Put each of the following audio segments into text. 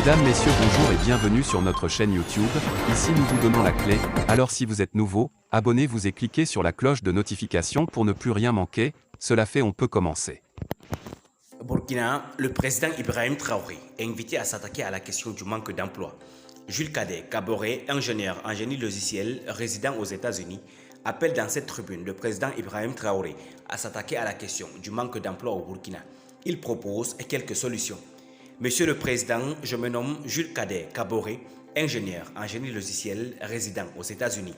Mesdames, Messieurs, bonjour et bienvenue sur notre chaîne YouTube. Ici nous vous donnons la clé, alors si vous êtes nouveau, abonnez-vous et cliquez sur la cloche de notification pour ne plus rien manquer. Cela fait, on peut commencer. Burkina, le président Ibrahim Traoré est invité à s'attaquer à la question du manque d'emploi. Jules Cadet Kaboré, ingénieur en génie logiciel résident aux États-Unis, appelle dans cette tribune le président Ibrahim Traoré à s'attaquer à la question du manque d'emploi au Burkina. Il propose quelques solutions. Monsieur le Président, je me nomme Jules Cadet Kaboré, ingénieur en génie logiciel résident aux États-Unis.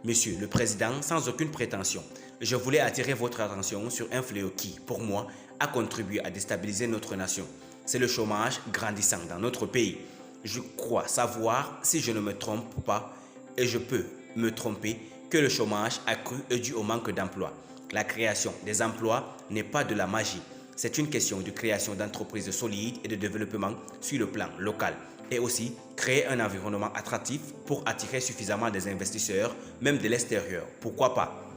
Monsieur le Président, sans aucune prétention, je voulais attirer votre attention sur un fléau qui, pour moi, a contribué à déstabiliser notre nation. C'est le chômage grandissant dans notre pays. Je crois savoir, si je ne me trompe pas, et je peux me tromper, que le chômage accru est dû au manque d'emploi. La création des emplois n'est pas de la magie. C'est une question de création d'entreprises solides et de développement sur le plan local. Et aussi créer un environnement attractif pour attirer suffisamment des investisseurs, même de l'extérieur. Pourquoi pas?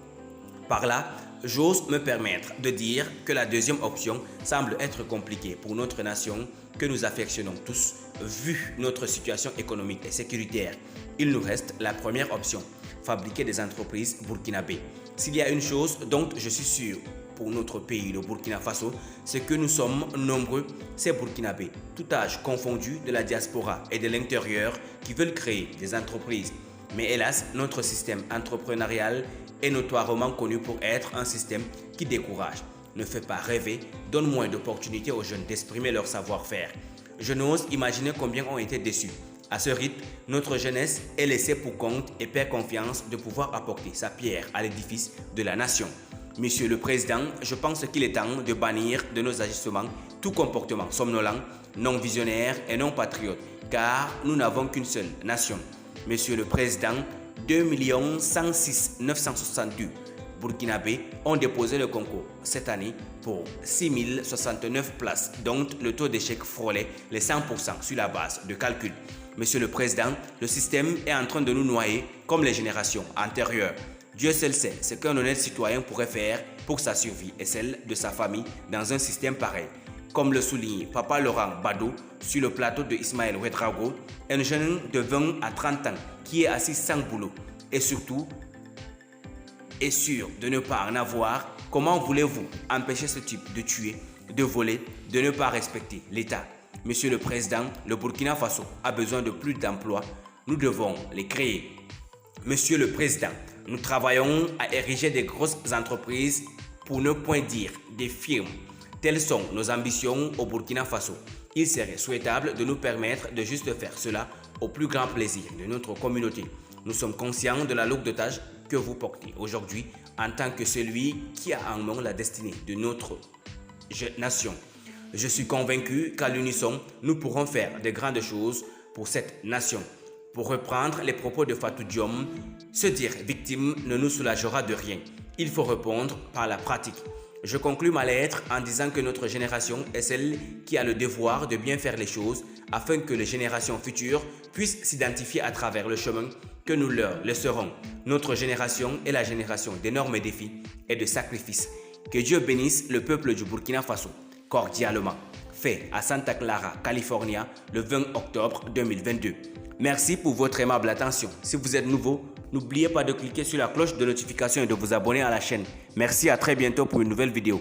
Par là, j'ose me permettre de dire que la deuxième option semble être compliquée pour notre nation que nous affectionnons tous, vu notre situation économique et sécuritaire. Il nous reste la première option, fabriquer des entreprises burkinabées. S'il y a une chose dont je suis sûr pour notre pays, le Burkina Faso, c'est que nous sommes nombreux, ces Burkinabés, tout âge confondu, de la diaspora et de l'intérieur, qui veulent créer des entreprises. Mais hélas, notre système entrepreneurial est notoirement connu pour être un système qui décourage, ne fait pas rêver, donne moins d'opportunités aux jeunes d'exprimer leur savoir-faire. Je n'ose imaginer combien ont été déçus. À ce rythme, notre jeunesse est laissée pour compte et perd confiance de pouvoir apporter sa pierre à l'édifice de la nation. Monsieur le Président, je pense qu'il est temps de bannir de nos agissements tout comportement somnolent, non visionnaire et non patriote, car nous n'avons qu'une seule nation. Monsieur le Président, 2 106 962 Burkinabés ont déposé le concours cette année pour 6 069 places, dont le taux d'échec frôlait les 100% sur la base de calcul. Monsieur le Président, le système est en train de nous noyer comme les générations antérieures. Dieu seul sait ce qu'un honnête citoyen pourrait faire pour sa survie et celle de sa famille dans un système pareil. Comme le souligne Papa Laurent Bado sur le plateau de Ismaël Ouedraogo, un jeune de 20 à 30 ans qui est assis sans boulot et surtout est sûr de ne pas en avoir, comment voulez-vous empêcher ce type de tuer, de voler, de ne pas respecter l'État? Monsieur le Président, le Burkina Faso a besoin de plus d'emplois. Nous devons les créer. Monsieur le Président, nous travaillons à ériger des grosses entreprises, pour ne point dire des firmes. Telles sont nos ambitions au Burkina Faso. Il serait souhaitable de nous permettre de juste faire cela au plus grand plaisir de notre communauté. Nous sommes conscients de la lourde tâche que vous portez aujourd'hui en tant que celui qui a en main la destinée de notre nation. Je suis convaincu qu'à l'unisson, nous pourrons faire de grandes choses pour cette nation. Pour reprendre les propos de Fatou Diom, se dire victime ne nous soulagera de rien. Il faut répondre par la pratique. Je conclus ma lettre en disant que notre génération est celle qui a le devoir de bien faire les choses afin que les générations futures puissent s'identifier à travers le chemin que nous leur laisserons. Notre génération est la génération d'énormes défis et de sacrifices. Que Dieu bénisse le peuple du Burkina Faso, cordialement. Fait à Santa Clara, California, le 20 octobre 2022. Merci pour votre aimable attention. Si vous êtes nouveau, n'oubliez pas de cliquer sur la cloche de notification et de vous abonner à la chaîne. Merci, à très bientôt pour une nouvelle vidéo.